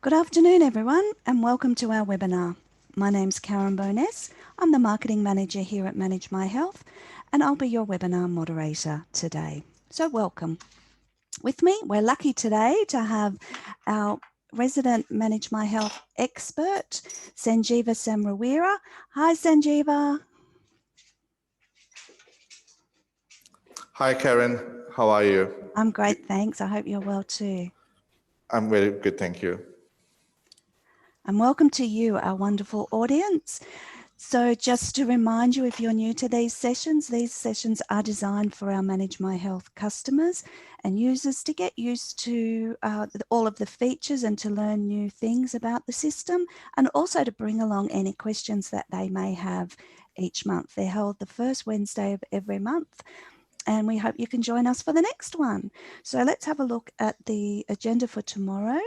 Good afternoon, everyone, and welcome to our webinar. My name's Karen Bowness. I'm the Marketing Manager here at Manage My Health, and I'll be your webinar moderator today. So welcome. With me, we're lucky today to have our resident Manage My Health expert, Sanjeeva Samrawira. Hi, Sanjeeva. Hi, Karen. How are you? I'm great, thanks. I hope you're well too. I'm very good, thank you. And welcome to you, our wonderful audience. So just to remind you, if you're new to these sessions are designed for our Manage My Health customers and users to get used to all of the features and to learn new things about the system, and also to bring along any questions that they may have each month. They're held the first Wednesday of every month, and we hope you can join us for the next one. So let's have a look at the agenda for tomorrow.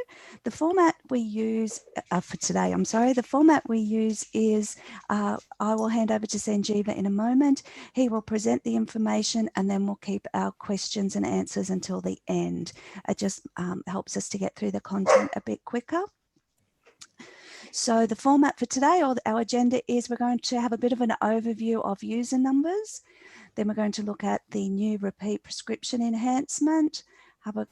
The format we use for today, the format we use is, I will hand over to Sanjeeva in a moment. He will present the information and then we'll keep our questions and answers until the end. It just helps us to get through the content a bit quicker. So the format for today, or our agenda, is we're going to have a bit of an overview of user numbers. Then we're going to look at the new repeat prescription enhancement, have a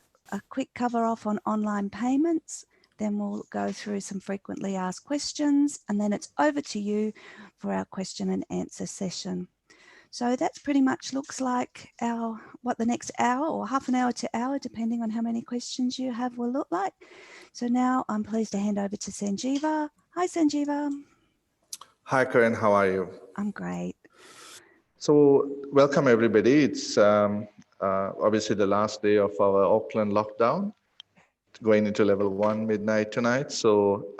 quick cover off on online payments. Then we'll go through some frequently asked questions, and then it's over to you for our question and answer session. So that's pretty much looks like what the next hour or half an hour to hour, depending on how many questions you have, will look like. So now I'm pleased to hand over to Sanjeeva. Hi, Sanjeeva. Hi, Karen. How are you? I'm great. So welcome, everybody. It's obviously the last day of our Auckland lockdown, going into level 1 midnight tonight. So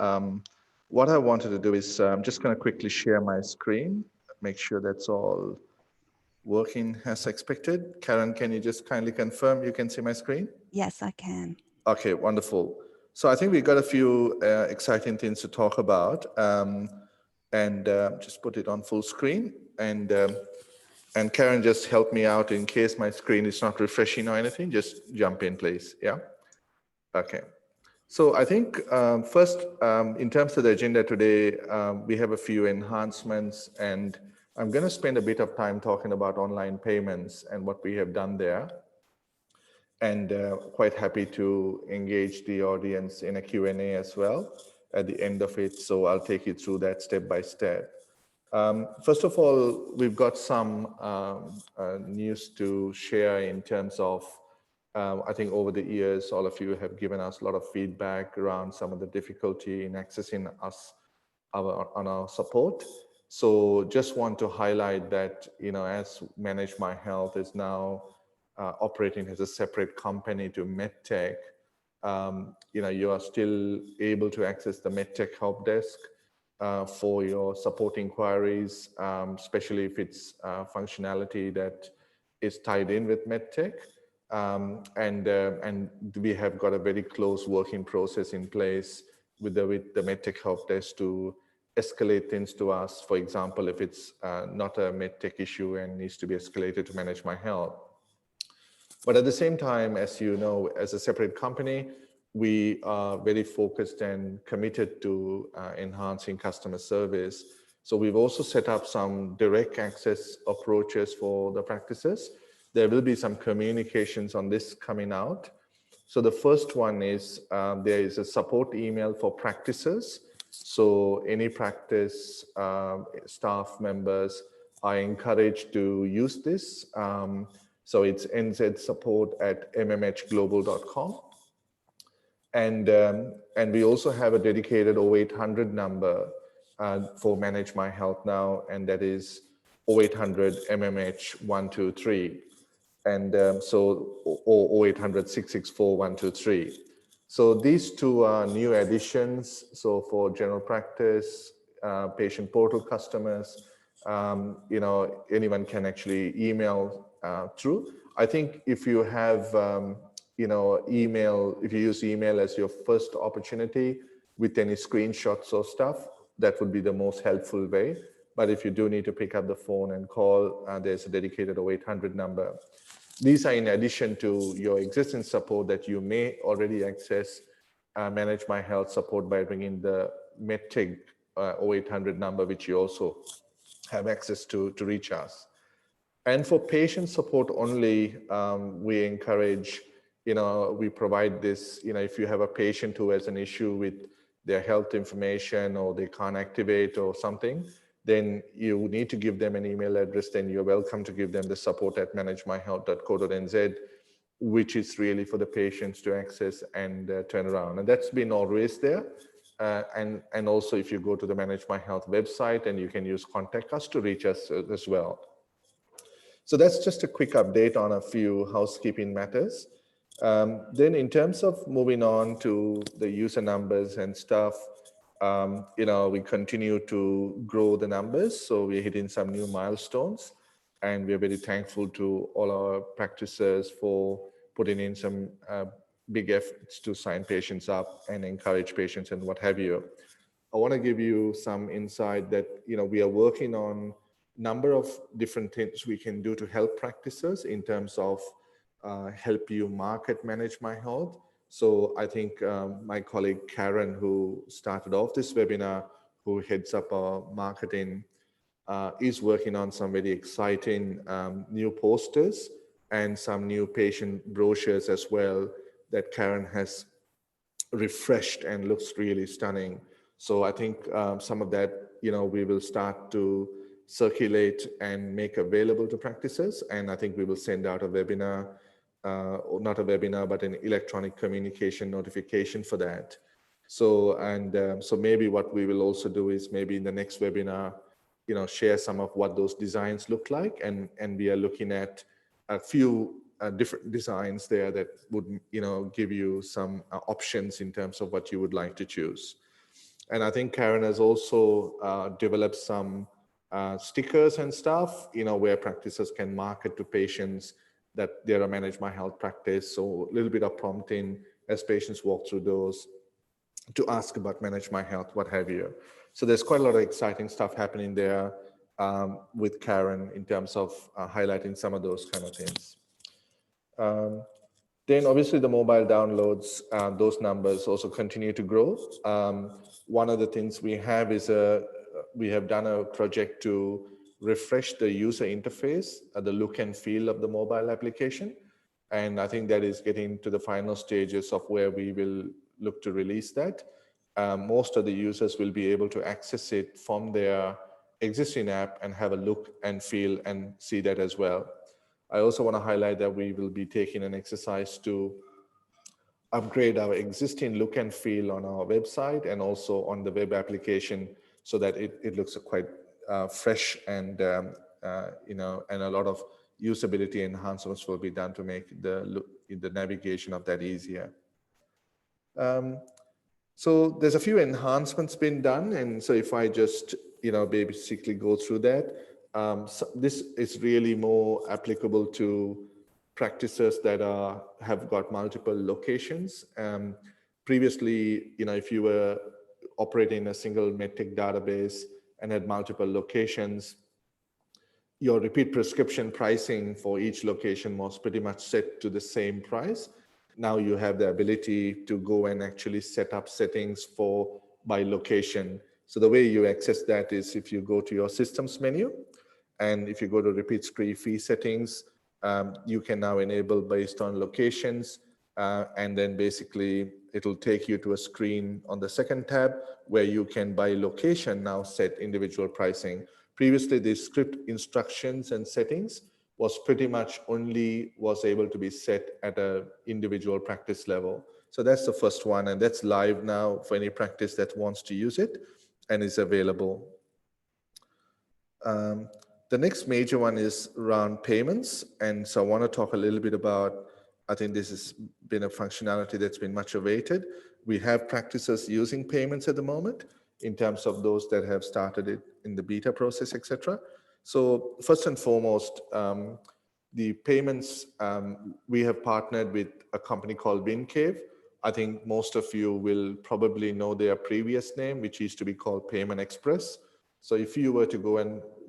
what I wanted to do is I'm just going to quickly share my screen, make sure that's all working as expected. Karen, can you just kindly confirm you can see my screen? Yes, I can. Okay, wonderful. So I think we've got a few exciting things to talk about, and just put it on full screen. And Karen, just help me out in case my screen is not refreshing or anything. Just jump in, please. Yeah. Okay. So I think first, in terms of the agenda today, we have a few enhancements, and I'm going to spend a bit of time talking about online payments and what we have done there. And quite happy to engage the audience in a Q&A as well at the end of it. So I'll take you through that step by step. First of all, we've got some news to share in terms of, I think over the years, all of you have given us a lot of feedback around some of the difficulty in accessing us on our support. So just want to highlight that, as Manage My Health is now operating as a separate company to MedTech, you are still able to access the MedTech help desk for your support inquiries, especially if it's functionality that is tied in with MedTech. And we have got a very close working process in place with the MedTech help desk to escalate things to us. For example, if it's not a MedTech issue and needs to be escalated to Manage My Health. But at the same time, as you know, as a separate company, we are very focused and committed to enhancing customer service. So we've also set up some direct access approaches for the practices. There will be some communications on this coming out. So the first one is there is a support email for practices. So any practice staff members are encouraged to use this. So it's nzsupport@mmhglobal.com. And we also have a dedicated 0800 number for Manage My Health now, and that is 0800 MMH 123. And or 0800 664 123. So these two are new additions. So for general practice, patient portal customers, anyone can actually email through. I think if you have, email, if you use email as your first opportunity with any screenshots or stuff, that would be the most helpful way. But if you do need to pick up the phone and call, there's a dedicated 0800 number. These are in addition to your existing support that you may already access Manage My Health support by bringing the MedTech 0800 number, which you also have access to reach us. And for patient support only, we encourage, we provide this, if you have a patient who has an issue with their health information or they can't activate or something, then you need to give them an email address, then you're welcome to give them the support at managemyhealth.co.nz, which is really for the patients to access and turn around. And that's been always there. And also if you go to the Manage My Health website, and you can use Contact Us to reach us as well. So that's just a quick update on a few housekeeping matters. Then in terms of moving on to the user numbers and stuff, we continue to grow the numbers. So we're hitting some new milestones, and we're very thankful to all our practitioners for putting in some big efforts to sign patients up and encourage patients and what have you. I want to give you some insight that, we are working on number of different things we can do to help practices in terms of help you market Manage My Health. So I think my colleague Karen, who started off this webinar, who heads up our marketing, is working on some very exciting new posters and some new patient brochures as well that Karen has refreshed and looks really stunning. So I think some of that, we will start to circulate and make available to practices. And I think we will send out a webinar, or not a webinar, but an electronic communication notification for that. So, and so maybe what we will also do is maybe in the next webinar, share some of what those designs look like. And we are looking at a few different designs there that would, give you some options in terms of what you would like to choose. And I think Karen has also developed some stickers and stuff, where practices can market to patients that they're a Manage My Health practice. So a little bit of prompting as patients walk through those to ask about Manage My Health, what have you. So there's quite a lot of exciting stuff happening there with Karen in terms of highlighting some of those kind of things. Then obviously the mobile downloads, those numbers also continue to grow. One of the things we have is we have done a project to refresh the user interface, the look and feel of the mobile application. And I think that is getting to the final stages of where we will look to release that. Most of the users will be able to access it from their existing app and have a look and feel and see that as well. I also want to highlight that we will be taking an exercise to upgrade our existing look and feel on our website and also on the web application so that it looks quite fresh and, and a lot of usability enhancements will be done to make the navigation of that easier. So there's a few enhancements been done. And so if I just, basically go through that, so this is really more applicable to practices that have got multiple locations. Previously, if you were operating a single MedTech database and had multiple locations, your repeat prescription pricing for each location was pretty much set to the same price. Now you have the ability to go and actually set up settings by location. So the way you access that is if you go to your systems menu, and if you go to repeat fee settings, you can now enable based on locations. And then basically it'll take you to a screen on the second tab where you can by location now set individual pricing. Previously, the script instructions and settings was pretty much only was able to be set at an individual practice level. So that's the first one, and that's live now for any practice that wants to use it and is available. The next major one is around payments. And so I want to talk a little bit about, I think this has been a functionality that's been much awaited. We have practices using payments at the moment in terms of those that have started it in the beta process, etc. So first and foremost, the payments, we have partnered with a company called WinCave. I think most of you will probably know their previous name, which used to be called Payment Express. So if you were to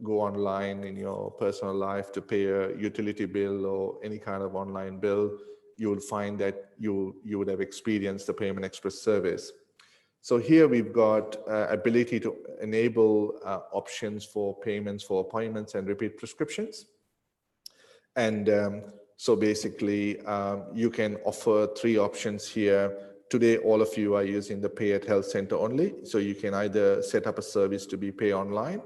go online in your personal life to pay a utility bill or any kind of online bill, you will find that you would have experienced the Payment Express service. So here we've got ability to enable options for payments for appointments and repeat prescriptions. And so basically, you can offer 3 options here. Today, all of you are using the Pay at Health Center only. So you can either set up a service to be pay online,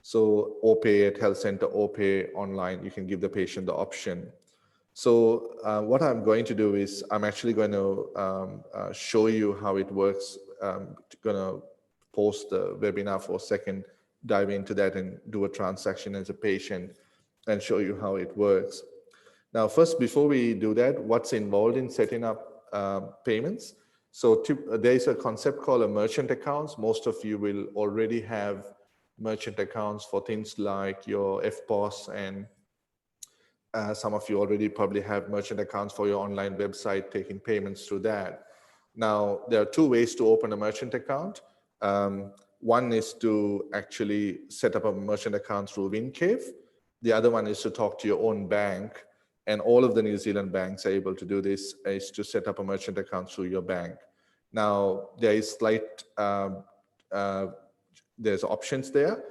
so or pay at Health Center or pay online. You can give the patient the option. So what I'm going to do is I'm actually going to show you how it works. I'm going to pause the webinar for a second, dive into that and do a transaction as a patient and show you how it works. Now, first, before we do that, what's involved in setting up payments? So there is a concept called a merchant accounts. Most of you will already have merchant accounts for things like your FPOS, and some of you already probably have merchant accounts for your online website, taking payments through that. Now, there are 2 ways to open a merchant account. One is to actually set up a merchant account through WinCave. The other one is to talk to your own bank, and all of the New Zealand banks are able to do this, is to set up a merchant account through your bank. Now, there is there's options there.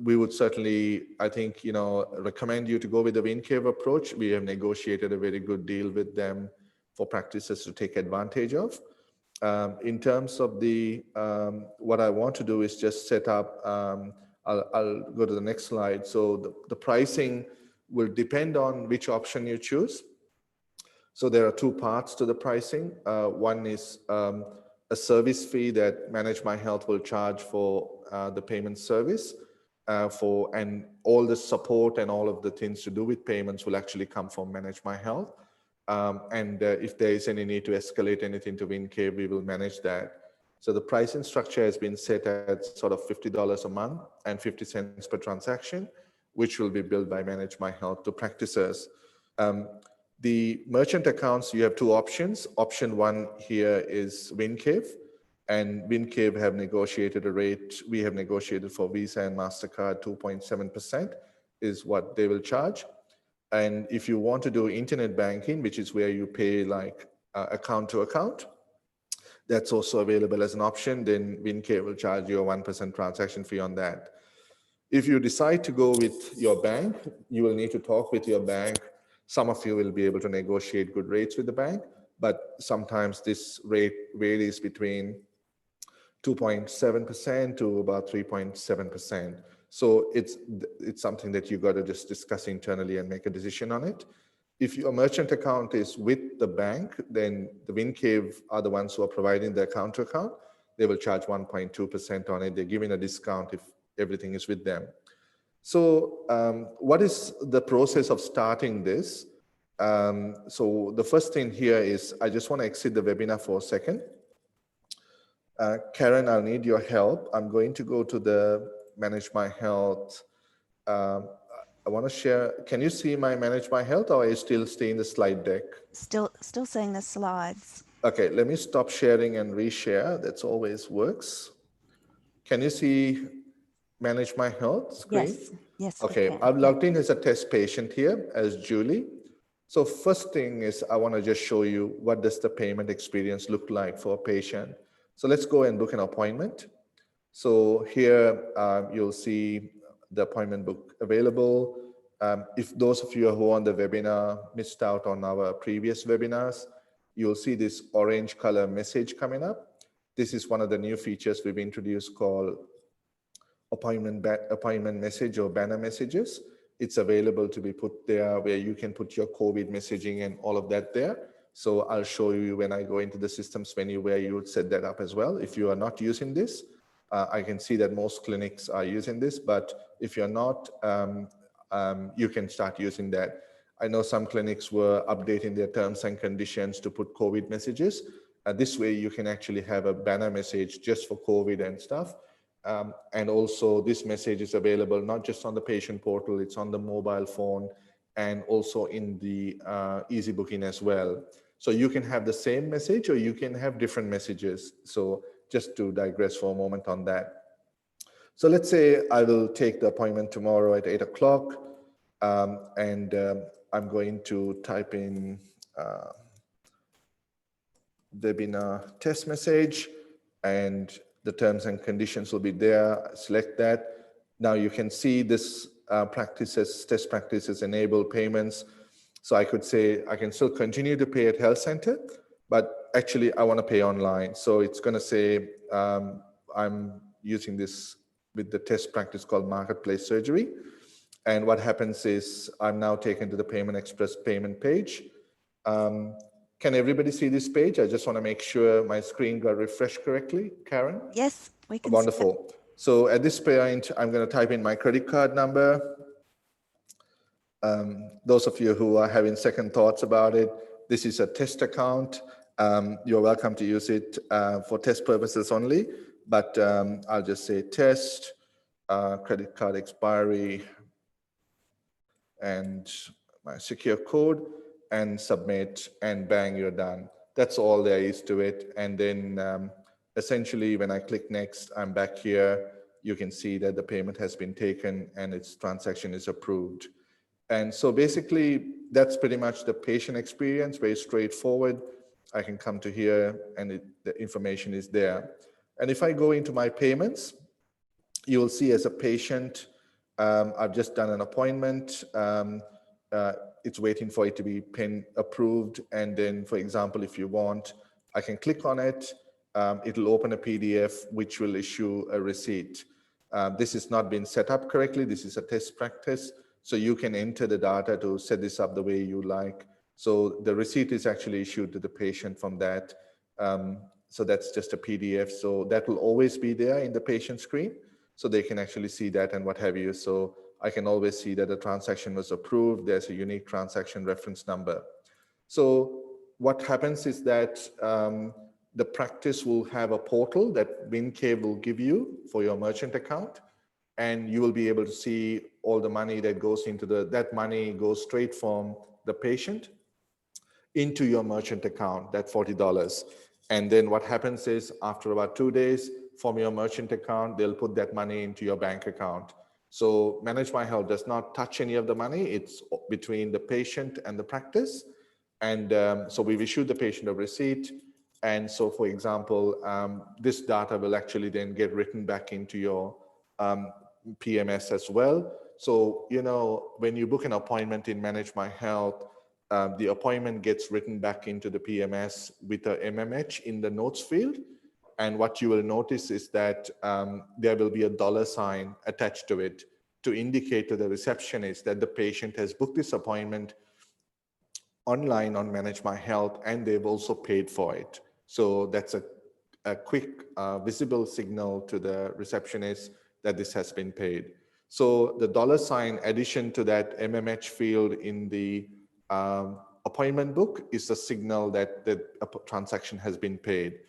We would certainly, I think, recommend you to go with the WinCave approach. We have negotiated a very good deal with them for practices to take advantage of. In terms of the, what I want to do is just set up, I'll go to the next slide. So the pricing will depend on which option you choose. So there are 2 parts to the pricing. One is a service fee that Manage My Health will charge for the payment service, and all the support and all of the things to do with payments will actually come from Manage My Health. If there is any need to escalate anything to WinCave, we will manage that. So the pricing structure has been set at sort of $50 a month and 50 cents per transaction, which will be billed by Manage My Health to practices. The merchant accounts, you have 2 options. Option 1 here is WinCave, and WinCave have negotiated a rate. We have negotiated for Visa and MasterCard 2.7% is what they will charge. And if you want to do internet banking, which is where you pay like account to account, that's also available as an option. Then WinCave will charge you a 1% transaction fee on that. If you decide to go with your bank, you will need to talk with your bank. Some of you will be able to negotiate good rates with the bank, but sometimes this rate varies between 2.7% to about 3.7%. So it's something that you got to just discuss internally and make a decision on it. If your merchant account is with the bank, then the WinCave are the ones who are providing the account to account. They will charge 1.2% on it. They're giving a discount if everything is with them. So what is the process of starting this? So the first thing here is, I just want to exit the webinar for a second. Karen, I'll need your help. I'm going to go to the Manage My Health. I want to share. Can you see my Manage My Health, or are you still staying in the slide deck? Still seeing the slides. Okay, let me stop sharing and reshare. That's always works. Can you see Manage My Health screen? Yes. Okay, I've logged in as a test patient here as Julie. So first thing is, I want to just show you what does the payment experience look like for a patient. So let's go and book an appointment. So here you'll see the appointment book available. If those of you who are on the webinar missed out on our previous webinars, you'll see this orange color message coming up. This is one of the new features we've introduced called appointment message or banner messages. It's available to be put there where you can put your COVID messaging and all of that there. So I'll show you when I go into the systems menu where you would set that up as well. If you are not using this, I can see that most clinics are using this, but if you're not, you can start using that. I know some clinics were updating their terms and conditions to put COVID messages. This way you can actually have a banner message just for COVID and stuff. And also this message is available not just on the patient portal, it's on the mobile phone and also in the easy booking as well. So you can have the same message or you can have different messages. So just to digress for a moment on that. So let's say I will take the appointment tomorrow at 8 o'clock, and I'm going to type in webinar test message, and the terms and conditions will be there. Select that. Now you can see this test practices enable payments. So I could say I can still continue to pay at health center, but actually I want to pay online. So it's going to say I'm using this with the test practice called marketplace surgery. And what happens is I'm now taken to the Payment Express payment page. Can everybody see this page? I just want to make sure my screen got refreshed correctly. Karen? Yes, we can see it. Wonderful. So at this point, I'm going to type in my credit card number. Those of you who are having second thoughts about it, this is a test account. You're welcome to use it for test purposes only, but I'll just say test, credit card expiry, and my secure code, and submit, and bang, you're done. That's all there is to it. And then essentially when I click next, I'm back here. You can see that the payment has been taken and its transaction is approved. And so basically that's pretty much the patient experience, very straightforward. I can come to here and the information is there. And if I go into my payments, you will see as a patient, I've just done an appointment. It's waiting for it to be pen approved. And then, for example, if you want, I can click on it. It'll open a PDF, which will issue a receipt. This has not been set up correctly. This is a test practice. So you can enter the data to set this up the way you like. So the receipt is actually issued to the patient from that. So that's just a PDF. So that will always be there in the patient screen. So they can actually see that and what have you. So I can always see that the transaction was approved. There's a unique transaction reference number. So what happens is that the practice will have a portal that WinCave will give you for your merchant account. And you will be able to see all the money that goes into that money goes straight from the patient into your merchant account, that $40. And then what happens is after about 2 days from your merchant account, they'll put that money into your bank account. So Manage My Health does not touch any of the money. It's between the patient and the practice. And so we've issued the patient a receipt. And so, for example, this data will actually then get written back into your PMS as well. So, you know, when you book an appointment in Manage My Health, the appointment gets written back into the PMS with a MMH in the notes field. And what you will notice is that there will be a $ attached to it to indicate to the receptionist that the patient has booked this appointment online on Manage My Health and they've also paid for it. So that's a quick visible signal to the receptionist that this has been paid. So the $ addition to that MMH field in the appointment book is a signal that the transaction has been paid.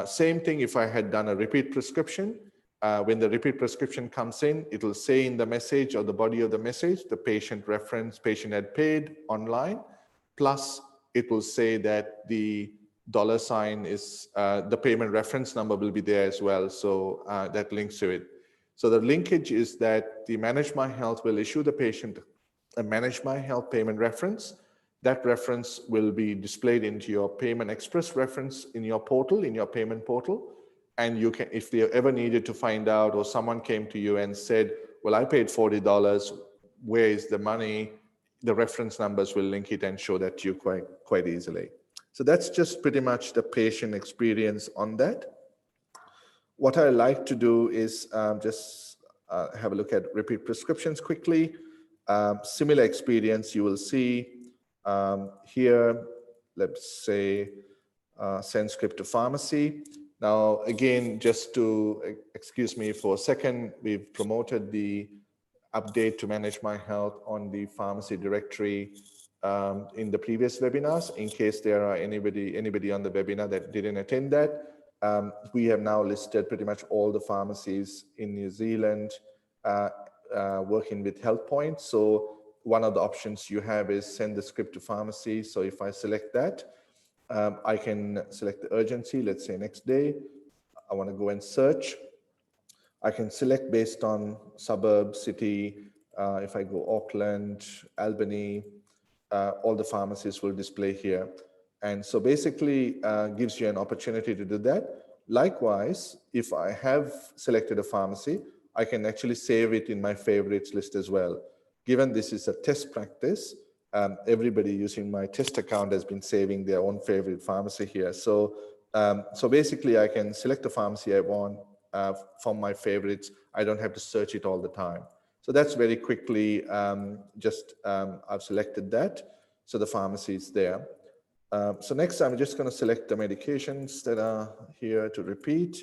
Same thing if I had done a repeat prescription. When the repeat prescription comes in, it will say in the message or the body of the message, the patient reference, patient had paid online, plus it will say that the $ is, the payment reference number will be there as well. So that links to it. So the linkage is that the Manage My Health will issue the patient a Manage My Health payment reference. That reference will be displayed into your Payment Express reference in your portal, in your payment portal. And you can, if they ever needed to find out, or someone came to you and said, well, I paid $40, where is the money? The reference numbers will link it and show that to you quite easily. So that's just pretty much the patient experience on that. What I like to do is just have a look at repeat prescriptions quickly. Similar experience you will see here. Let's say send script to pharmacy. Now, again, just to excuse me for a second, we've promoted the update to Manage My Health on the pharmacy directory in the previous webinars. In case there are anybody on the webinar that didn't attend that, we have now listed pretty much all the pharmacies in New Zealand working with Health Point. So one of the options you have is send the script to pharmacy. So if I select that, I can select the urgency, let's say next day. I want to go and search. I can select based on suburb, city. If I go Auckland, Albany, all the pharmacies will display here. And so basically gives you an opportunity to do that. Likewise, if I have selected a pharmacy, I can actually save it in my favorites list as well. Given this is a test practice, everybody using my test account has been saving their own favorite pharmacy here. So, so basically I can select the pharmacy I want from my favorites. I don't have to search it all the time. So that's very quickly, I've selected that. So the pharmacy is there. So next I'm just going to select the medications that are here to repeat.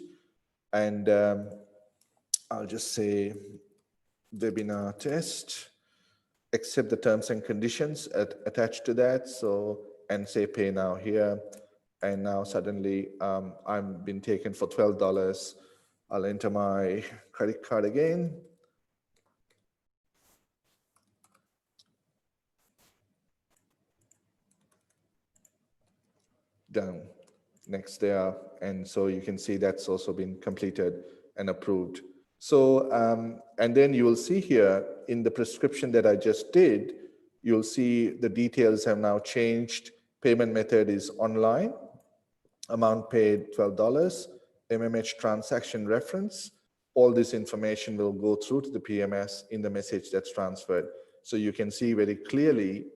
And I'll just say webinar test, accept the terms and conditions attached to that. So, and say pay now here. And now suddenly I'm been taken for $12. I'll enter my credit card again. Done. Next there. And so you can see that's also been completed and approved. So, and then you will see here in the prescription that I just did, you'll see the details have now changed. Payment method is online, amount paid $12, MMH transaction reference. All this information will go through to the PMS in the message that's transferred. So you can see very clearly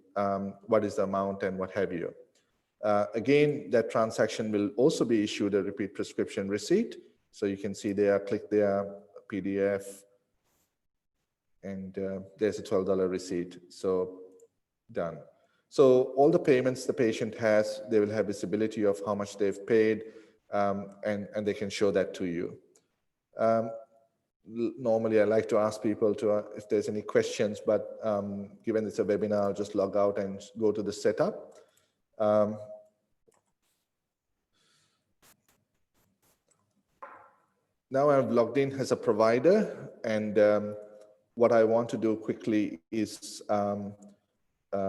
what is the amount and what have you. Again, that transaction will also be issued a repeat prescription receipt. So you can see there, click there, PDF, and there's a $12 receipt. So done. So all the payments the patient has, they will have visibility of how much they've paid, and they can show that to you. Normally, I like to ask people to if there's any questions, but given it's a webinar, I'll just log out and go to the setup. Now I've logged in as a provider, and what I want to do quickly is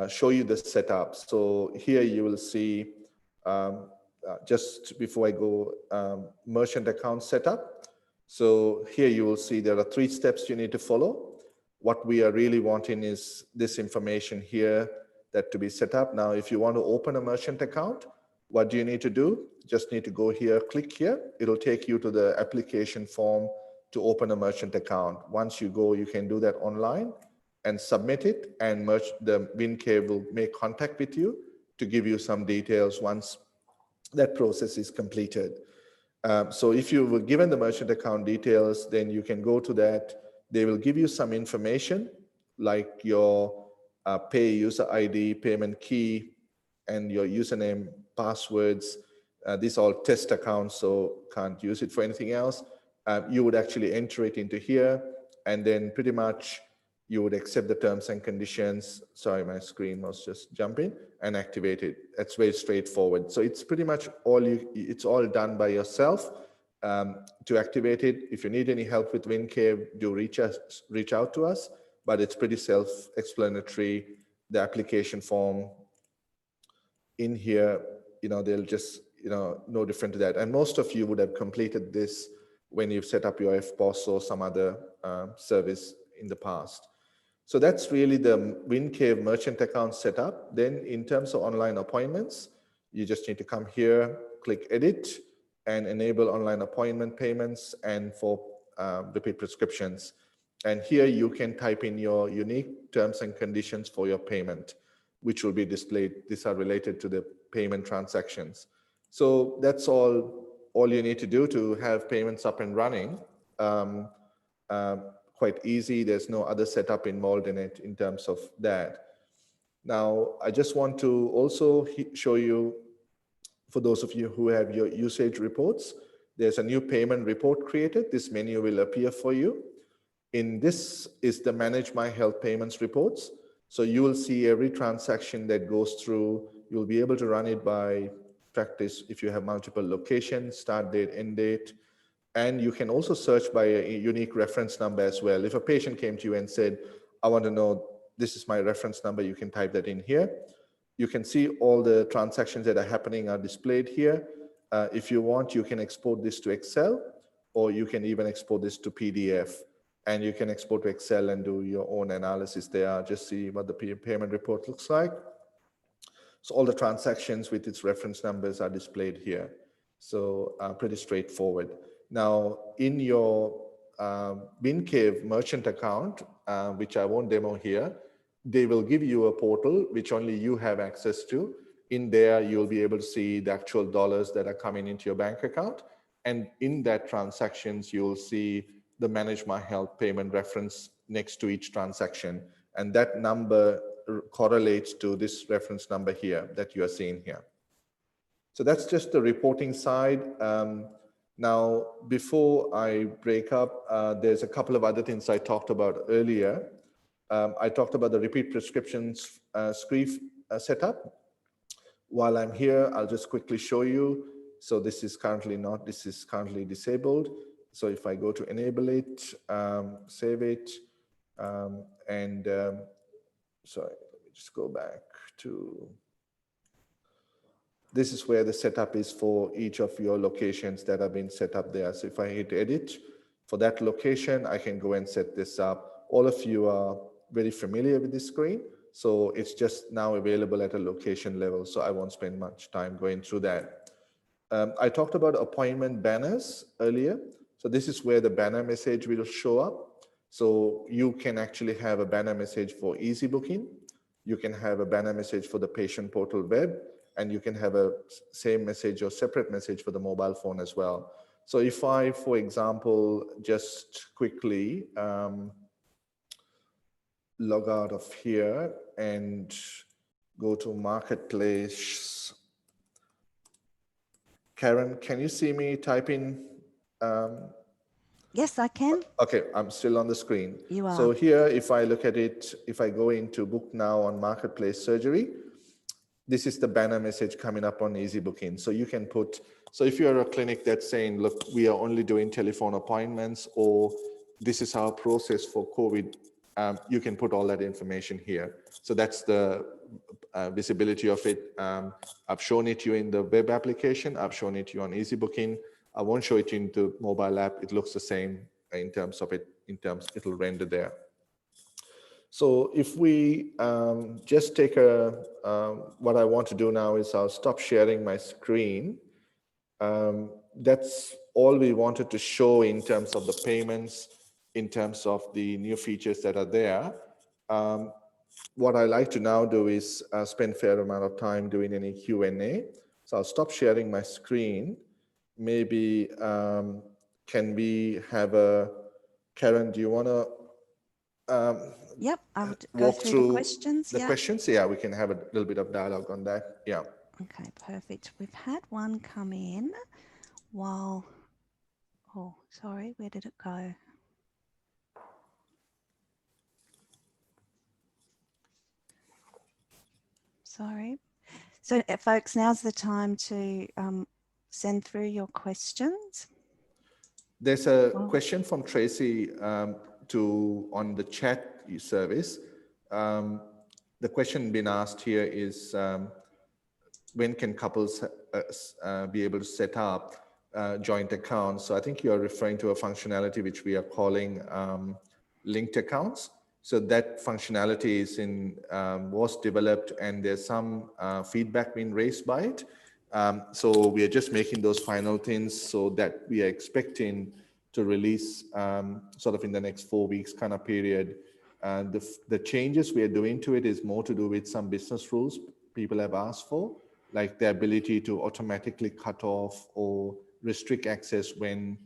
show you the setup. So here you will see, just before I go, merchant account setup. So here you will see there are 3 steps you need to follow. What we are really wanting is this information here that to be set up. Now, if you want to open a merchant account, what do you need to do? Just need to go here, click here. It'll take you to the application form to open a merchant account. Once you go, you can do that online and submit it, and the WinCave will make contact with you to give you some details once that process is completed. So if you were given the merchant account details, then you can go to that. They will give you some information like your pay user ID, payment key, and your username, passwords. These are all test accounts, so can't use it for anything else. You would actually enter it into here, and then pretty much you would accept the terms and conditions. Sorry, my screen was just jumping, and activate it. That's very straightforward. So it's pretty much it's all done by yourself. To activate it, if you need any help with WinCave, do reach out to us, but it's pretty self-explanatory. The application form in here, they'll just, no different to that. And most of you would have completed this when you've set up your FPOS or some other service in the past. So that's really the WinCave merchant account setup. Then in terms of online appointments, you just need to come here, click edit, and enable online appointment payments and for repeat prescriptions. And here you can type in your unique terms and conditions for your payment, which will be displayed. These are related to the payment transactions. So that's all you need to do to have payments up and running. Quite easy. There's no other setup involved in it in terms of that. Now, I just want to also show you, for those of you who have your usage reports, there's a new payment report created. This menu will appear for you. In this is the Manage My Health Payments reports. So you will see every transaction that goes through. You'll be able to run it by practice if you have multiple locations, start date, end date. And you can also search by a unique reference number as well. If a patient came to you and said, I want to know, this is my reference number, you can type that in here. You can see all the transactions that are happening are displayed here. If you want, you can export this to Excel, or you can even export this to PDF, and you can export to Excel and do your own analysis there. Just see what the payment report looks like. So all the transactions with its reference numbers are displayed here. So pretty straightforward. Now in your BinCave merchant account, which I won't demo here, they will give you a portal which only you have access to. In there, you'll be able to see the actual dollars that are coming into your bank account. And in that transactions, you'll see the Manage My Health payment reference next to each transaction. And that number correlates to this reference number here that you are seeing here. So that's just the reporting side. Now, before I break up, there's a couple of other things I talked about earlier. I talked about the repeat prescriptions screen setup. While I'm here, I'll just quickly show you. So this is currently not, this is currently disabled. So if I go to enable it, save it, sorry, let me just go back to, this is where the setup is for each of your locations that have been set up there. So if I hit edit for that location, I can go and set this up. All of you are very familiar with this screen. So it's just now available at a location level. So I won't spend much time going through that. I talked about appointment banners earlier. So this is where the banner message will show up. So you can actually have a banner message for easy booking. You can have a banner message for the patient portal web, and you can have a same message or separate message for the mobile phone as well. So if I, for example, just quickly log out of here and go to Marketplace. Karen, can you see me type in? Yes, I can. Okay, I'm still on the screen. You are. So here, if I look at it, if I go into book now on Marketplace Surgery, this is the banner message coming up on Easy Booking. So you can put, so if you're a clinic that's saying, look, we are only doing telephone appointments, or this is our process for COVID, you can put all that information here. So that's the visibility of it. I've shown it to you in the web application. I've shown it to you on Easy Booking. I won't show it in the mobile app. It looks the same in terms of it, it'll render there. So if we just take what I want to do now is I'll stop sharing my screen. That's all we wanted to show in terms of the payments, in terms of the new features that are there. What I like to now do is spend a fair amount of time doing any Q&A. So I'll stop sharing my screen. Maybe can we have a, Karen, do you want to Yep, I would go through the questions. The questions, yeah, we can have a little bit of dialogue on that. Yeah. Okay, perfect. We've had one come in while, oh, sorry, where did it go? Sorry. So folks, now's the time to send through your questions. There's a question from Tracy on the chat service. The question being asked here is, when can couples be able to set up joint accounts? So I think you're referring to a functionality which we are calling linked accounts. So that functionality is was developed, and there's some feedback being raised by it. So we are just making those final things so that we are expecting to release sort of in the next 4 weeks kind of period. The changes we are doing to it is more to do with some business rules people have asked for, like the ability to automatically cut off or restrict access when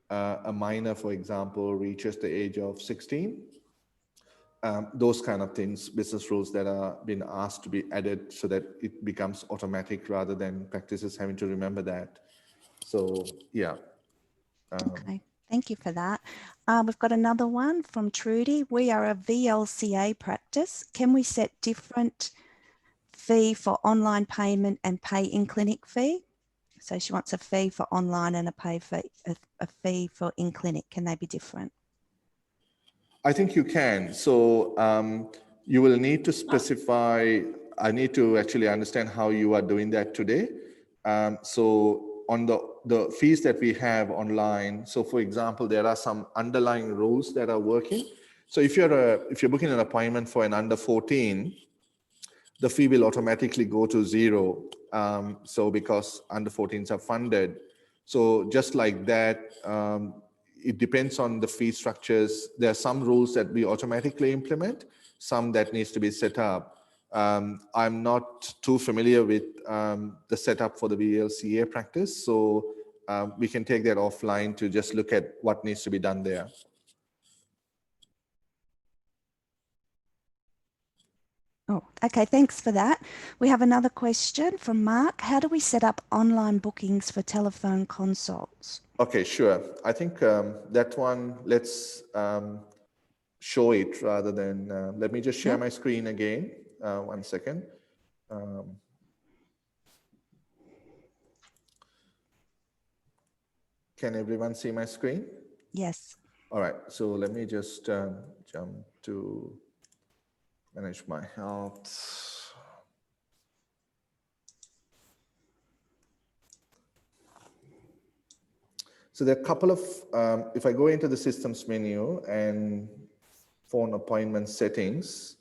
a minor, for example, reaches the age of 16. Those kind of things, business rules that are being asked to be added so that it becomes automatic rather than practices having to remember that. So, yeah. Okay, thank you for that. We've got another one from Trudy. We are a VLCA practice. Can we set different fee for online payment and pay in clinic fee? So she wants a fee for online and a fee for in clinic. Can they be different? I think you can. So you will need to specify, I need to actually understand how you are doing that today. So on the fees that we have online, so for example, there are some underlying rules that are working. So if you're booking an appointment for an under 14, the fee will automatically go to 0. So because under 14s are funded. So just like that, it depends on the fee structures. There are some rules that we automatically implement, some that needs to be set up. I'm not too familiar with the setup for the VLCA practice, so we can take that offline to just look at what needs to be done there. Oh, okay, thanks for that. We have another question from Mark. How do we set up online bookings for telephone consults? Okay, sure. I think that one, let's show it rather than, let me just share my screen again. 1 second. Can everyone see my screen? Yes. All right, so let me just jump to manage my health. So there are a couple of, if I go into the systems menu and phone appointment settings,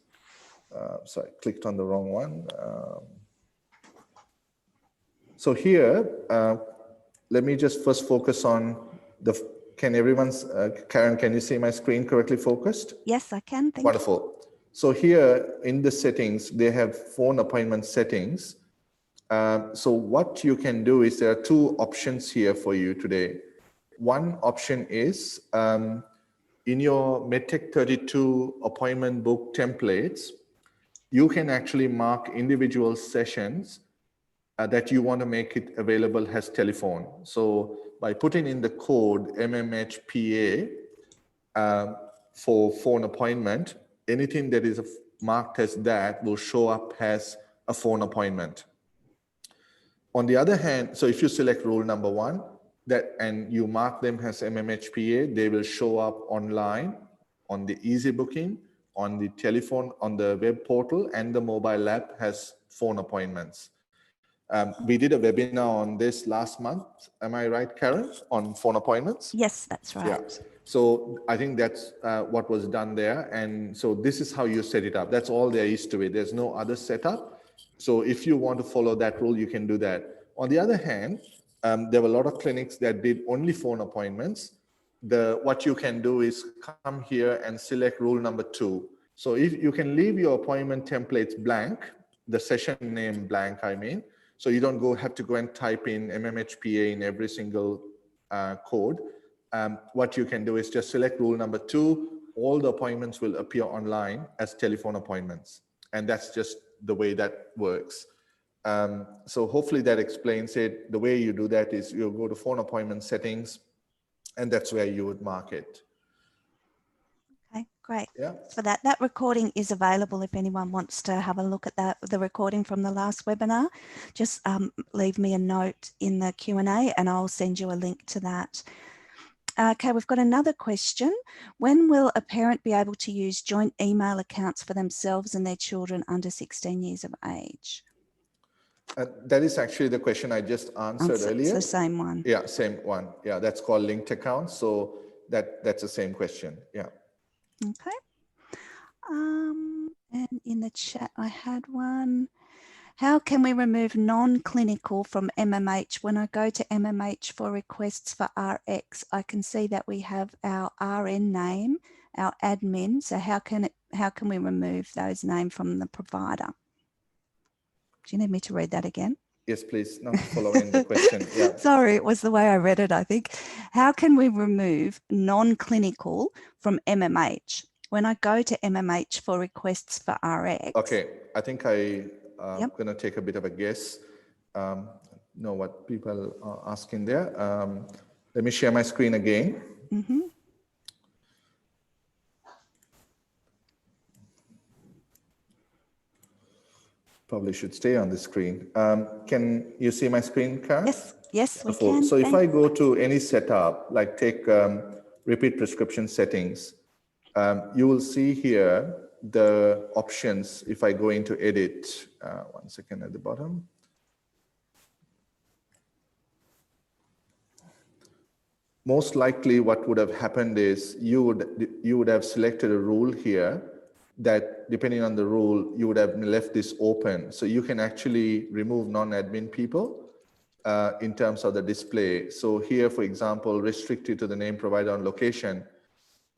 sorry, clicked on the wrong one. So here, let me just first focus on can everyone's, Karen, can you see my screen correctly focused? Yes, I can. Thank Wonderful. So here in the settings, they have phone appointment settings. So what you can do is there are 2 options here for you today. One option is in your MedTech 32 appointment book templates, you can actually mark individual sessions that you want to make it available as telephone. So by putting in the code MMH PA for phone appointment, anything that is marked as that will show up as a phone appointment. On the other hand, so if you select rule number 1, and you mark them as MMHPA, they will show up online on the easy booking, on the telephone, on the web portal, and the mobile app has phone appointments. We did a webinar on this last month. Am I right, Karen, on phone appointments? Yes, that's right. Yeah. So I think that's what was done there. And so this is how you set it up. That's all there is to it. There's no other setup. So if you want to follow that rule, you can do that. On the other hand, there were a lot of clinics that did only phone appointments. What you can do is come here and select rule number 2. So if you can leave your appointment templates blank, the session name blank, I mean, so you don't have to go and type in MMHPA in every single code. What you can do is just select rule number 2. All the appointments will appear online as telephone appointments. And that's just the way that works. So hopefully that explains it. The way you do that is you'll go to phone appointment settings, and that's where you would mark it. Okay, great. Yeah. For that. That recording is available if anyone wants to have a look at the recording from the last webinar. Just leave me a note in the Q&A and I'll send you a link to that. Okay, we've got another question. When will a parent be able to use joint email accounts for themselves and their children under 16 years of age? That is actually the question I just answered earlier. It's the same one. Yeah, same one. Yeah, that's called linked accounts. So that's the same question. Yeah. Okay. And in the chat, I had one. How can we remove non-clinical from MMH? When I go to MMH for requests for RX, I can see that we have our RN name, our admin. So how can we remove those names from the provider? Do you need me to read that again? Yes, please. Not following the question. Yeah. Sorry, it was the way I read it, I think. How can we remove non-clinical from MMH? When I go to MMH for requests for RX. Okay, I think I'm going to take a bit of a guess. Know what people are asking there. Let me share my screen again. Mm-hmm. Probably should stay on the screen. Can you see my screen, Karen? Yes, we can. So if I go to any setup, like take repeat prescription settings, you will see here the options. If I go into edit, 1 second at the bottom. most likely what would have happened is you would have selected a rule here that depending on the rule, you would have left this open. So you can actually remove non-admin people in terms of the display. So here, for example, restricted to the name provider on location.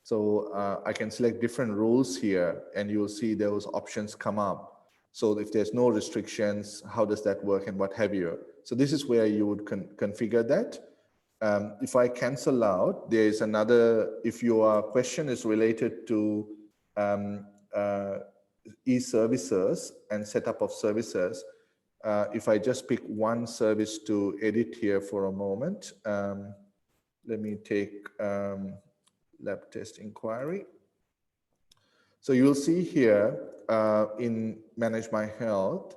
So I can select different rules here and you will see those options come up. So if there's no restrictions, how does that work and what have you? So this is where you would configure that. If I cancel out, there is another, if your question is related to e-services and setup of services, if I just pick one service to edit here for a moment, let me take lab test inquiry. So you'll see here in Manage My Health,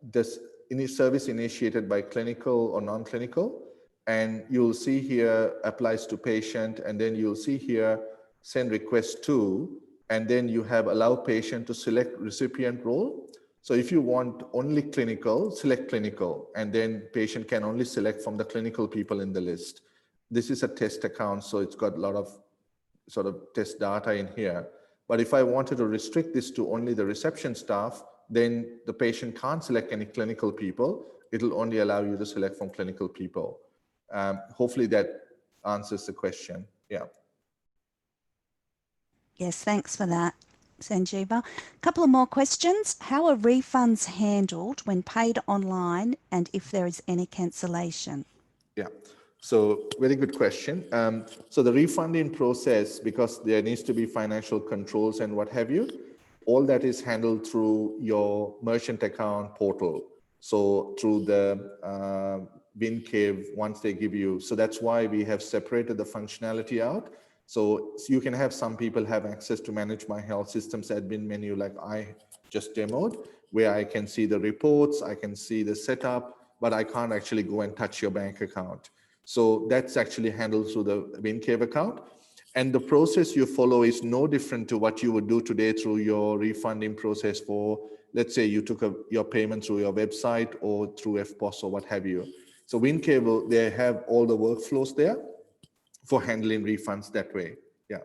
this service initiated by clinical or non-clinical, and you'll see here applies to patient, and then you'll see here send request to, and then you have allow patient to select recipient role. So if you want only clinical, select clinical, and then patient can only select from the clinical people in the list. This is a test account, so it's got a lot of sort of test data in here. But if I wanted to restrict this to only the reception staff, then the patient can't select any clinical people. It'll only allow you to select from clinical people. Hopefully that answers the question. Yeah. Yes, thanks for that, Sanjeeva. A couple of more questions. How are refunds handled when paid online and if there is any cancellation? Yeah, so very good question. So the refunding process, because there needs to be financial controls and what have you, all that is handled through your merchant account portal. So through the WinCave, once they give you, so that's why we have separated the functionality out. So you can have some people have access to Manage My Health Systems admin menu like I just demoed, where I can see the reports, I can see the setup, but I can't actually go and touch your bank account. So that's actually handled through the WinCave account. And the process you follow is no different to what you would do today through your refunding process for, let's say you took your payment through your website or through FPOS or what have you. So WinCave, they have all the workflows there for handling refunds that way. Yeah.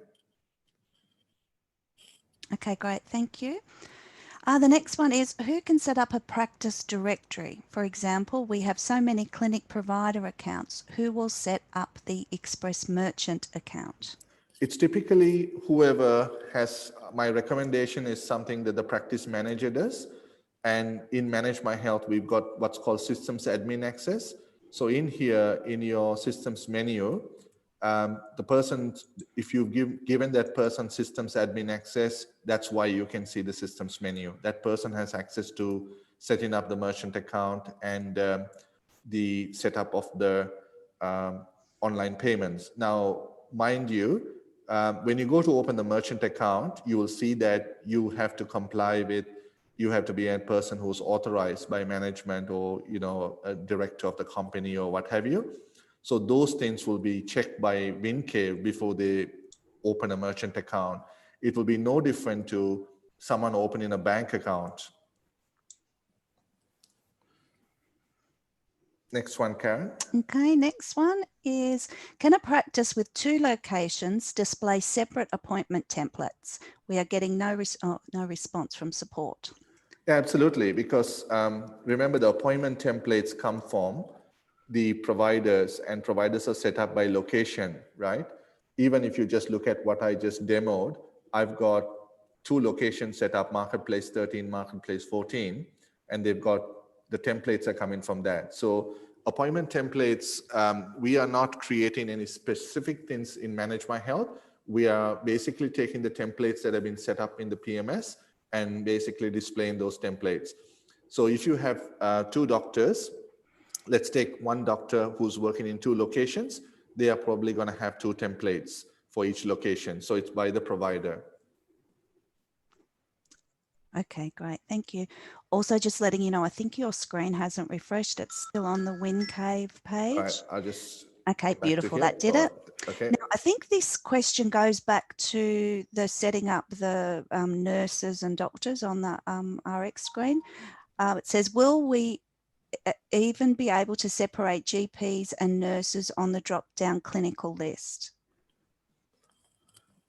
Okay, great. Thank you. The next one is, who can set up a practice directory? For example, we have so many clinic provider accounts. Who will set up the Express Merchant account? It's typically whoever has, my recommendation is something that the practice manager does. And in Manage My Health, we've got what's called systems admin access. So in here, in your systems menu, the person, if you've given that person systems admin access, that's why you can see the systems menu. That person has access to setting up the merchant account and the setup of the online payments. Now, mind you, when you go to open the merchant account, you will see that you have to comply with, you have to be a person who's authorized by management or, you know, a director of the company or what have you. So those things will be checked by WinCave before they open a merchant account. It will be no different to someone opening a bank account. Next one, Karen. Okay, next one is, can a practice with 2 locations display separate appointment templates? We are getting no response from support. Yeah, absolutely, because remember the appointment templates come from the providers, and providers are set up by location, right? Even if you just look at what I just demoed, I've got 2 locations set up, Marketplace 13, Marketplace 14, and they've got the templates are coming from that. So appointment templates, we are not creating any specific things in Manage My Health. We are basically taking the templates that have been set up in the PMS and basically displaying those templates. So if you have 2 doctors, let's take one doctor who's working in 2 locations, they are probably going to have 2 templates for each location. So it's by the provider. Okay, great. Thank you. Also, just letting you know, I think your screen hasn't refreshed. It's still on the WinCave page. All right, I'll just. Okay, beautiful. That did it. Okay. Now, I think this question goes back to the setting up the nurses and doctors on the RX screen. It says, will we even be able to separate GPs and nurses on the drop-down clinical list?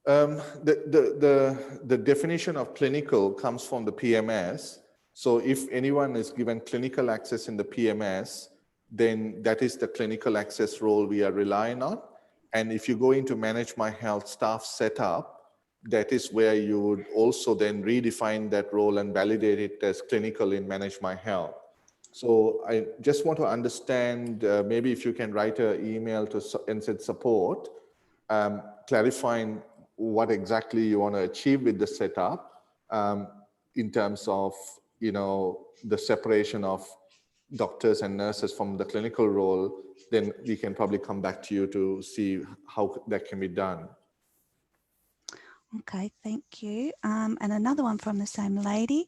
The definition of clinical comes from the PMS. So if anyone is given clinical access in the PMS, then that is the clinical access role we are relying on. And if you go into Manage My Health staff setup, that is where you would also then redefine that role and validate it as clinical in Manage My Health. So I just want to understand, maybe if you can write an email to NSAID support, clarifying what exactly you want to achieve with the setup, in terms of, you know, the separation of doctors and nurses from the clinical role, then we can probably come back to you to see how that can be done. Okay, thank you. And another one from the same lady.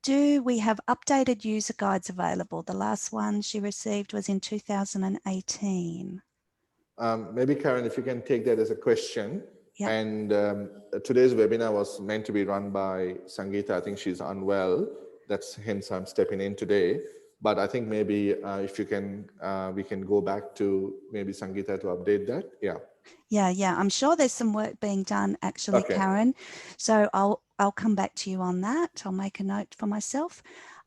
Do we have updated user guides available? The last one she received was in 2018. Maybe Karen, if you can take that as a question. Yep. And today's webinar was meant to be run by Sangeeta. I think she's unwell. That's hence I'm stepping in today. But I think maybe if you can, we can go back to maybe Sangeeta to update that. Yeah. Yeah. I'm sure there's some work being done actually, Okay. Karen. So I'll come back to you on that. I'll make a note for myself.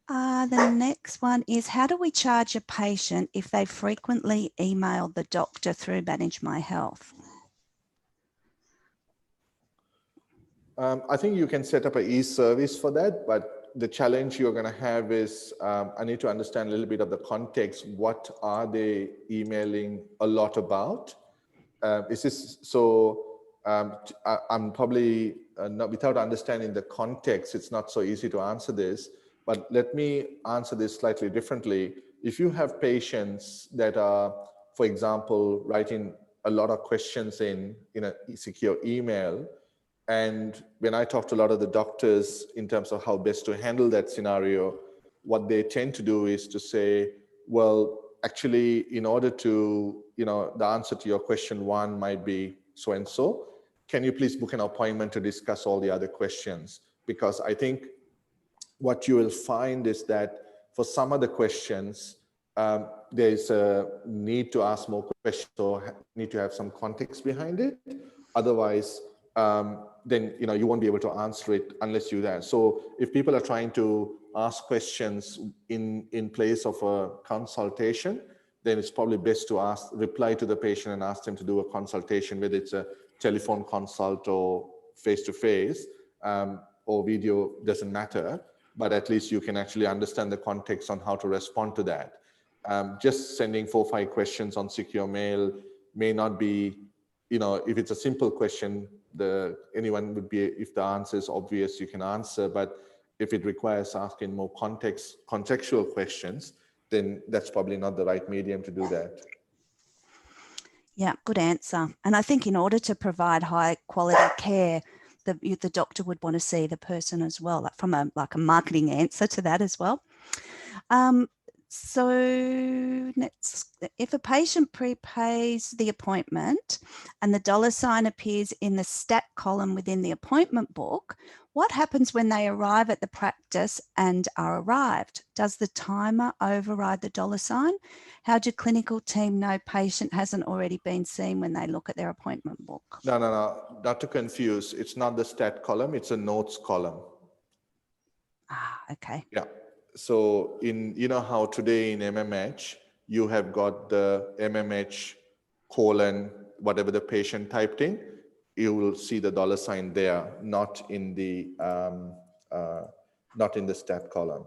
The next one is, how do we charge a patient if they frequently email the doctor through Manage My Health? I think you can set up an e-service for that, but the challenge you're going to have is, I need to understand a little bit of the context. What are they emailing a lot about? Is this so? I'm probably not, without understanding the context, it's not so easy to answer this. But let me answer this slightly differently. If you have patients that are, for example, writing a lot of questions in a secure email, and when I talk to a lot of the doctors in terms of how best to handle that scenario, what they tend to do is to say, well, actually, in order to, you know, the answer to your question one might be so and so. Can you please book an appointment to discuss all the other questions? Because I think what you will find is that for some of the questions, there is a need to ask more questions or need to have some context behind it. Otherwise, then you won't be able to answer it unless you that. So if people are trying to ask questions in place of a consultation, then it's probably best to reply to the patient and ask them to do a consultation, whether it's a telephone consult or face-to-face or video, doesn't matter. But at least you can actually understand the context on how to respond to that. Just sending 4 or 5 questions on secure mail may not be, if it's a simple question, anyone would be, if the answer is obvious, you can answer. But if it requires asking more contextual questions, then that's probably not the right medium to do that. Yeah, good answer. And I think in order to provide high quality care, the doctor would want to see the person as well, like from a marketing answer to that as well. So if a patient prepays the appointment and the $ appears in the stat column within the appointment book, what happens when they arrive at the practice and are arrived? Does the timer override the $? How do clinical team know patient hasn't already been seen when they look at their appointment book? No, not to confuse. It's not the stat column, it's a notes column. Okay. Yeah. So how today in MMH, you have got the MMH : whatever the patient typed in, you will see the $ there, not in the stat column.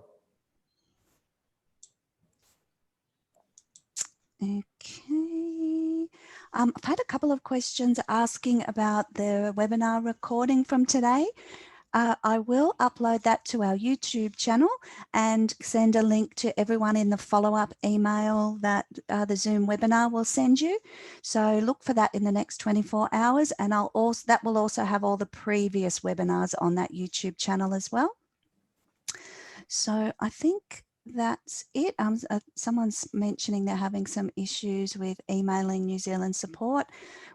Okay. I've had a couple of questions asking about the webinar recording from today. I will upload that to our YouTube channel and send a link to everyone in the follow-up email that the Zoom webinar will send you. So look for that in the next 24 hours, and that will also have all the previous webinars on that YouTube channel as well. So I think that's it. Someone's mentioning they're having some issues with emailing New Zealand support.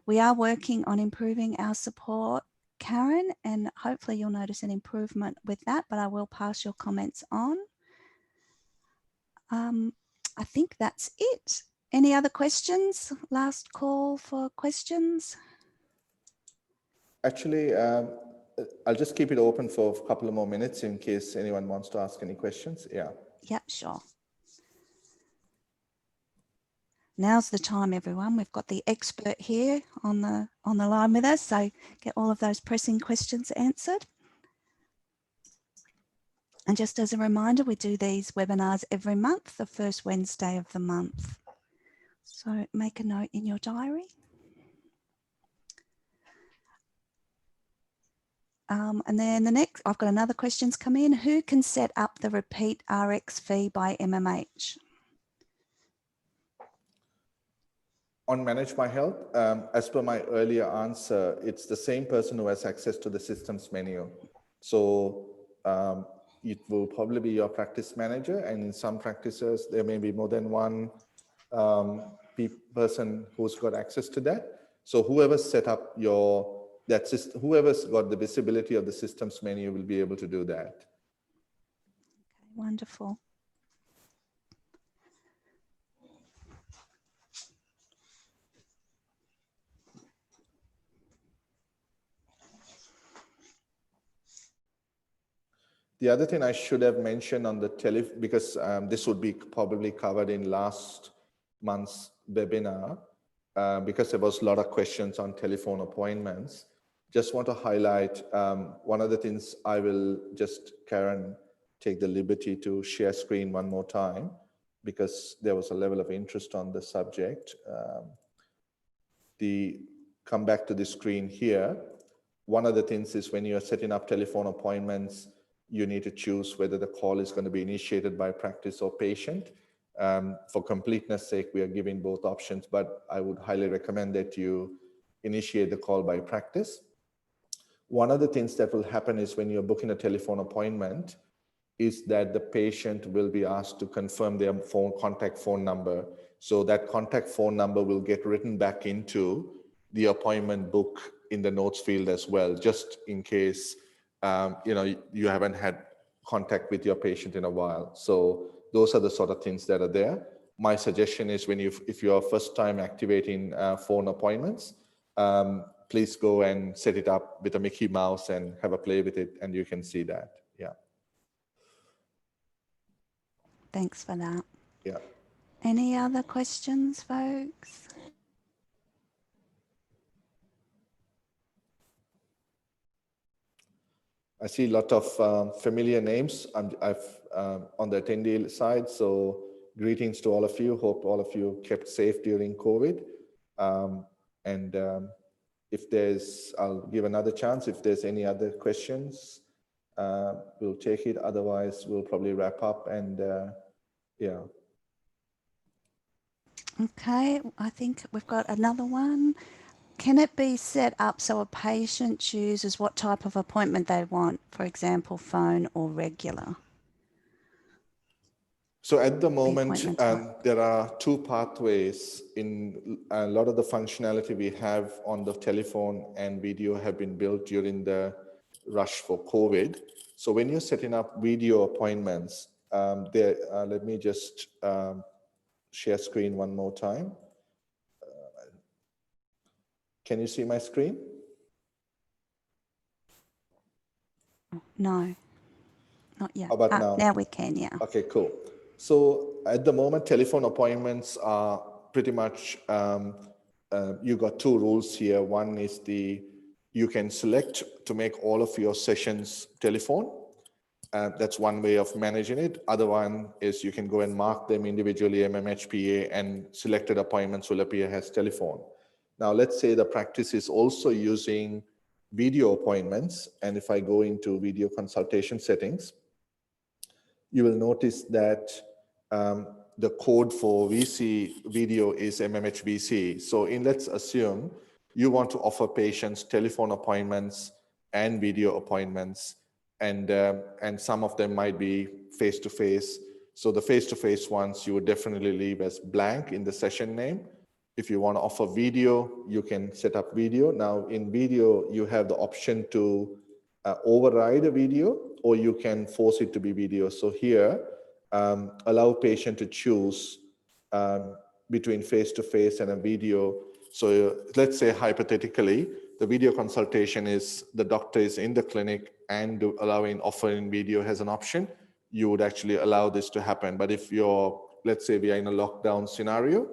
We are working on improving our support, Karen, and hopefully you'll notice an improvement with that, but I will pass your comments on. I think that's it. Any other questions? Last call for questions. Actually, I'll just keep it open for a couple of more minutes in case anyone wants to ask any questions. Yeah. Yep, sure. Now's the time, everyone. We've got the expert here on the line with us, so get all of those pressing questions answered. And just as a reminder, we do these webinars every month, the first Wednesday of the month. So make a note in your diary. And then the next, I've got another question's come in. Who can set up the repeat RX fee by MMH? On Manage My Health, as per my earlier answer, it's the same person who has access to the systems menu. So it will probably be your practice manager, and in some practices, there may be more than one person who's got access to that. So whoever set up that system, whoever's got the visibility of the systems menu will be able to do that. Okay, wonderful. The other thing I should have mentioned on the because this would be probably covered in last month's webinar, because there was a lot of questions on telephone appointments. Just want to highlight one of the things. I will just, Karen, take the liberty to share screen one more time because there was a level of interest on the subject. Come back to the screen here. One of the things is when you're setting up telephone appointments, you need to choose whether the call is going to be initiated by practice or patient. For completeness sake, we are giving both options, but I would highly recommend that you initiate the call by practice. One of the things that will happen is when you're booking a telephone appointment is that the patient will be asked to confirm their contact phone number. So that contact phone number will get written back into the appointment book in the notes field as well, just in case you haven't had contact with your patient in a while. So those are the sort of things that are there. My suggestion is if you're first time activating phone appointments, please go and set it up with a Mickey Mouse and have a play with it, and you can see that. Yeah. Thanks for that. Yeah. Any other questions, folks? I see a lot of familiar names on the attendee side. So greetings to all of you. Hope all of you kept safe during COVID. I'll give another chance. If there's any other questions, we'll take it. Otherwise, we'll probably wrap up and yeah. Okay, I think we've got another one. Can it be set up so a patient chooses what type of appointment they want, for example, phone or regular? So at the moment, there are two pathways in a lot of the functionality we have on the telephone and video have been built during the rush for COVID. So when you're setting up video appointments, let me just share screen one more time. Can you see my screen? No, not yet. How about now? Now we can, yeah. Okay, cool. So at the moment, telephone appointments are pretty much, you got two rules here. One is you can select to make all of your sessions telephone. That's one way of managing it. Other one is you can go and mark them individually, MMHPA, and selected appointments will appear as telephone. Now, let's say the practice is also using video appointments. And if I go into video consultation settings, you will notice that the code for VC video is MMHVC. So let's assume you want to offer patients telephone appointments and video appointments, and some of them might be face-to-face. So the face-to-face ones, you would definitely leave as blank in the session name. If you want to offer video, you can set up video. Now in video, you have the option to override a video, or you can force it to be video. So here, allow patient to choose between face-to-face and a video. So let's say hypothetically, the video consultation is the doctor is in the clinic and offering video has an option. You would actually allow this to happen. But if let's say we are in a lockdown scenario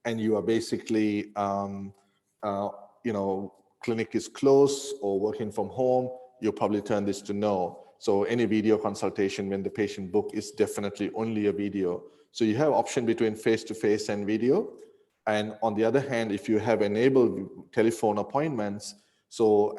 and you are basically, clinic is closed or working from home, you'll probably turn this to no. So any video consultation when the patient book is definitely only a video. So you have option between face-to-face and video. And on the other hand, if you have enabled telephone appointments,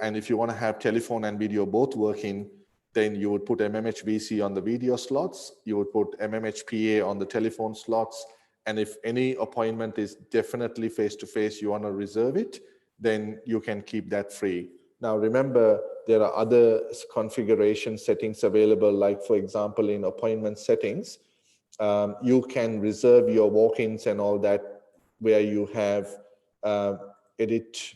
and if you want to have telephone and video both working, then you would put MMH VC on the video slots, you would put MMH PA on the telephone slots. And if any appointment is definitely face-to-face, you want to reserve it, then you can keep that free. Now, remember, there are other configuration settings available, like, for example, in appointment settings, you can reserve your walk-ins and all that where you have edit.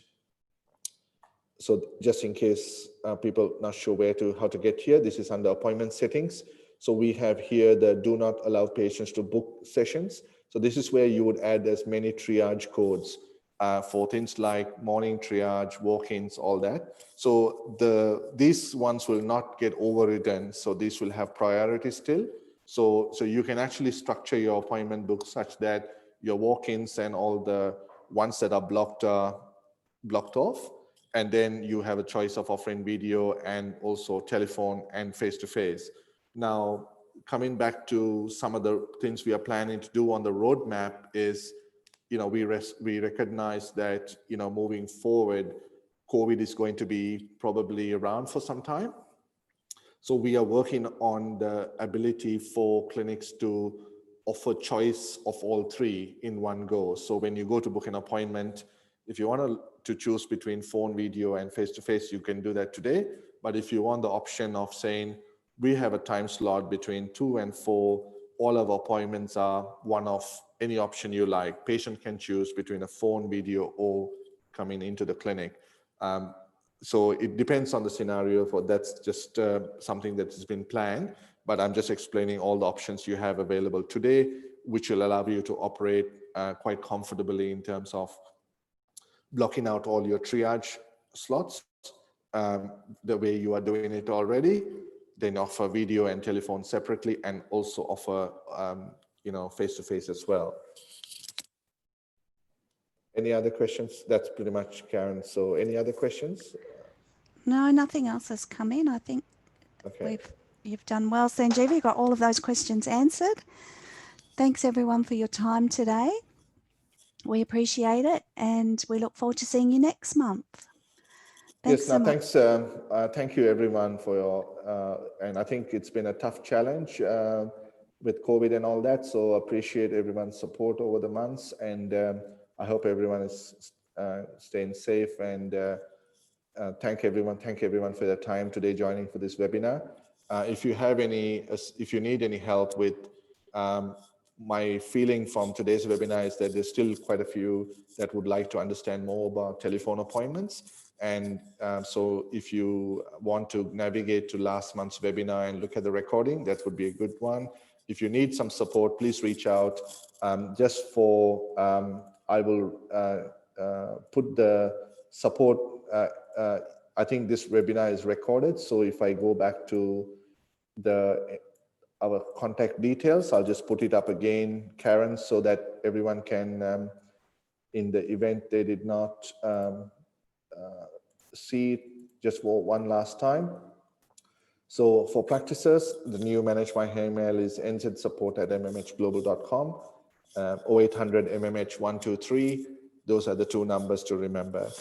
So just in case people not sure how to get here, this is under appointment settings. So we have here the do not allow patients to book sessions. So this is where you would add as many triage codes for things like morning triage, walk-ins, all that. So these ones will not get overridden. So these will have priority still. So you can actually structure your appointment book such that your walk-ins and all the ones that are blocked off. And then you have a choice of offering video and also telephone and face-to-face. Now, coming back to some of the things we are planning to do on the roadmap is, we recognize that, moving forward, COVID is going to be probably around for some time. So we are working on the ability for clinics to offer choice of all three in one go. So when you go to book an appointment, if you want to choose between phone, video, and face-to-face, you can do that today. But if you want the option of saying, we have a time slot between 2 and 4, all of our appointments are one of any option you like. Patient can choose between a phone, video, or coming into the clinic. So it depends on the scenario. That's just something that has been planned, but I'm just explaining all the options you have available today, which will allow you to operate quite comfortably in terms of blocking out all your triage slots the way you are doing it already, then offer video and telephone separately, and also offer face-to-face as well. Any other questions? That's pretty much Karen. So any other questions? No, nothing else has come in. I think you've done well, Sanjeev. You got all of those questions answered. Thanks everyone for your time today. We appreciate it, and we look forward to seeing you next month. Thanks so much. Thank you everyone for your, and I think it's been a tough challenge with COVID and all that. So appreciate everyone's support over the months, and I hope everyone is staying safe, and thank everyone for their time today joining for this webinar. If you need any help with my feeling from today's webinar is that there's still quite a few that would like to understand more about telephone appointments. And so if you want to navigate to last month's webinar and look at the recording, that would be a good one. If you need some support, please reach out. I will put the support, I think this webinar is recorded. So if I go back to our contact details, I'll just put it up again, Karen, so that everyone can, in the event they did not see it just for one last time. So for practices, the new Manage My Email is nzsupport@mmhglobal.com, 0800 MMH 123. Those are the two numbers to remember.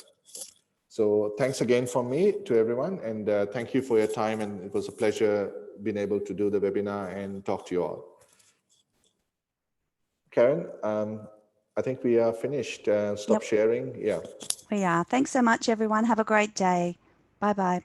So thanks again from me to everyone, and thank you for your time, and it was a pleasure being able to do the webinar and talk to you all. Karen, I think we are finished. Stop sharing. Yeah. We are. Thanks so much, everyone. Have a great day. Bye-bye.